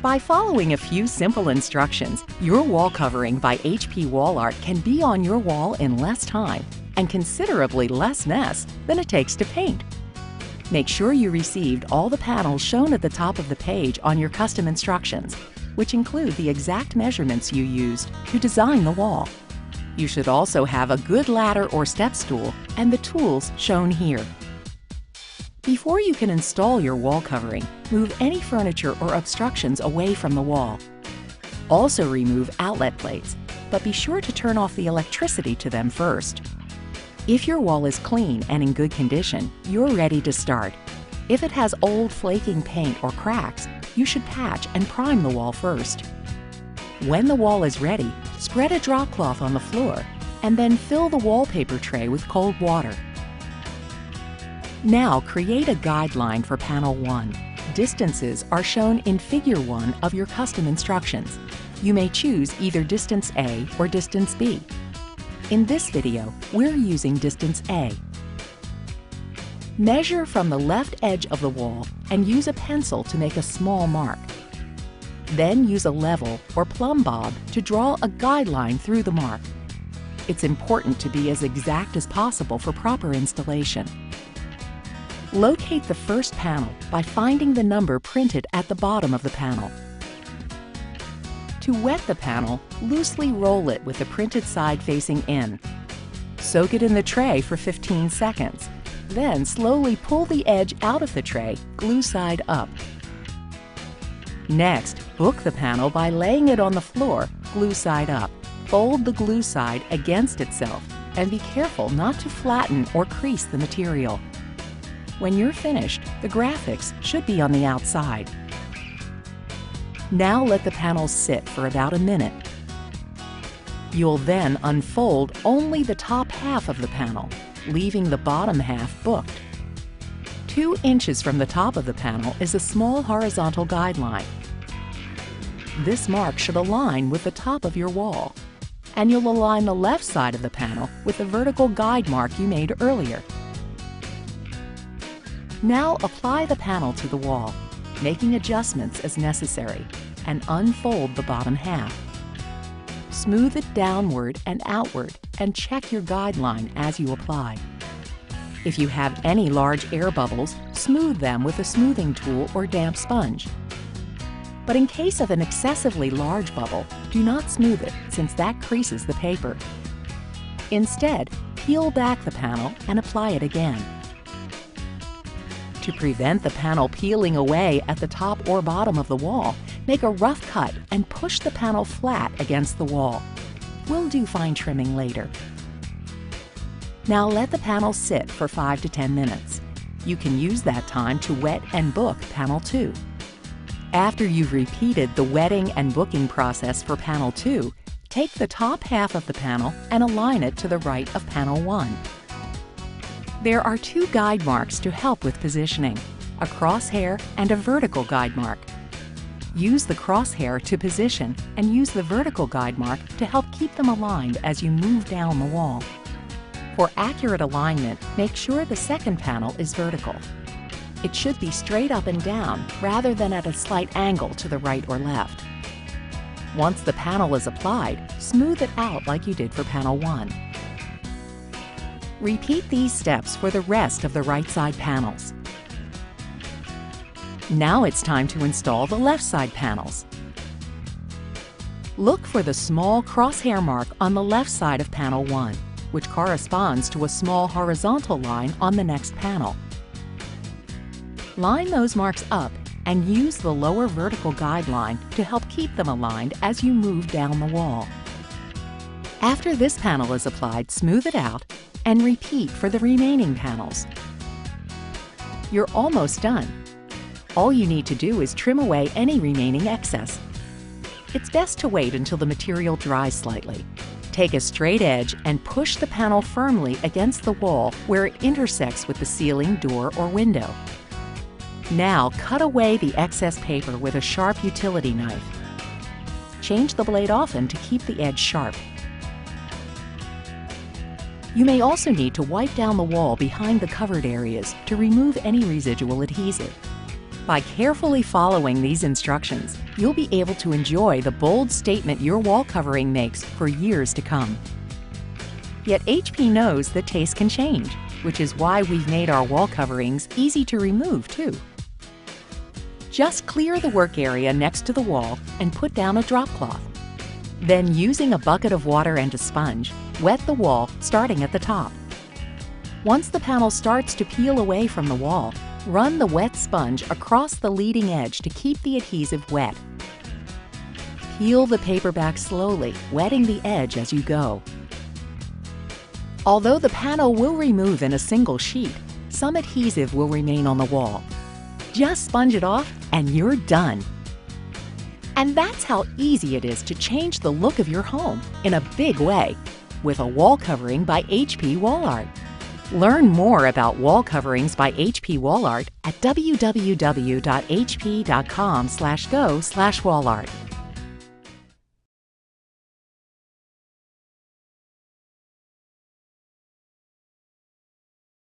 By following a few simple instructions, your wall covering by HP Wall Art can be on your wall in less time and considerably less mess than it takes to paint. Make sure you received all the panels shown at the top of the page on your custom instructions, which include the exact measurements you used to design the wall. You should also have a good ladder or step stool and the tools shown here. Before you can install your wall covering, move any furniture or obstructions away from the wall. Also remove outlet plates, but be sure to turn off the electricity to them first. If your wall is clean and in good condition, you're ready to start. If it has old flaking paint or cracks, you should patch and prime the wall first. When the wall is ready, spread a drop cloth on the floor and then fill the wallpaper tray with cold water. Now create a guideline for panel 1. Distances are shown in Figure 1 of your custom instructions. You may choose either distance A or distance B. In this video, we're using distance A. Measure from the left edge of the wall and use a pencil to make a small mark. Then use a level or plumb bob to draw a guideline through the mark. It's important to be as exact as possible for proper installation. Locate the first panel by finding the number printed at the bottom of the panel. To wet the panel, loosely roll it with the printed side facing in. Soak it in the tray for 15 seconds. Then slowly pull the edge out of the tray, glue side up. Next, book the panel by laying it on the floor, glue side up. Fold the glue side against itself and be careful not to flatten or crease the material. When you're finished, the graphics should be on the outside. Now let the panels sit for about a minute. You'll then unfold only the top half of the panel, leaving the bottom half booked. 2 inches from the top of the panel is a small horizontal guideline. This mark should align with the top of your wall, and you'll align the left side of the panel with the vertical guide mark you made earlier. Now apply the panel to the wall, making adjustments as necessary, and unfold the bottom half. Smooth it downward and outward and check your guideline as you apply. If you have any large air bubbles, smooth them with a smoothing tool or damp sponge. But in case of an excessively large bubble, do not smooth it since that creases the paper. Instead, peel back the panel and apply it again. To prevent the panel peeling away at the top or bottom of the wall, make a rough cut and push the panel flat against the wall. We'll do fine trimming later. Now let the panel sit for 5 to 10 minutes. You can use that time to wet and book panel 2. After you've repeated the wetting and booking process for panel 2, take the top half of the panel and align it to the right of panel 1. There are 2 guide marks to help with positioning, a crosshair and a vertical guide mark. Use the crosshair to position and use the vertical guide mark to help keep them aligned as you move down the wall. For accurate alignment, make sure the second panel is vertical. It should be straight up and down rather than at a slight angle to the right or left. Once the panel is applied, smooth it out like you did for panel 1. Repeat these steps for the rest of the right side panels. Now it's time to install the left side panels. Look for the small crosshair mark on the left side of panel 1, which corresponds to a small horizontal line on the next panel. Line those marks up and use the lower vertical guideline to help keep them aligned as you move down the wall. After this panel is applied, smooth it out and repeat for the remaining panels. You're almost done. All you need to do is trim away any remaining excess. It's best to wait until the material dries slightly. Take a straight edge and push the panel firmly against the wall where it intersects with the ceiling, door, or window. Now cut away the excess paper with a sharp utility knife. Change the blade often to keep the edge sharp. You may also need to wipe down the wall behind the covered areas to remove any residual adhesive. By carefully following these instructions, you'll be able to enjoy the bold statement your wall covering makes for years to come. Yet HP knows that taste can change, which is why we've made our wall coverings easy to remove too. Just clear the work area next to the wall and put down a drop cloth. Then, using a bucket of water and a sponge, wet the wall starting at the top. Once the panel starts to peel away from the wall, run the wet sponge across the leading edge to keep the adhesive wet. Peel the paper back slowly, wetting the edge as you go. Although the panel will remove in a single sheet, some adhesive will remain on the wall. Just sponge it off and you're done. And that's how easy it is to change the look of your home in a big way with a wall covering by HP Wall Art. Learn more about wall coverings by HP Wall Art at www.hp.com/go/wallart.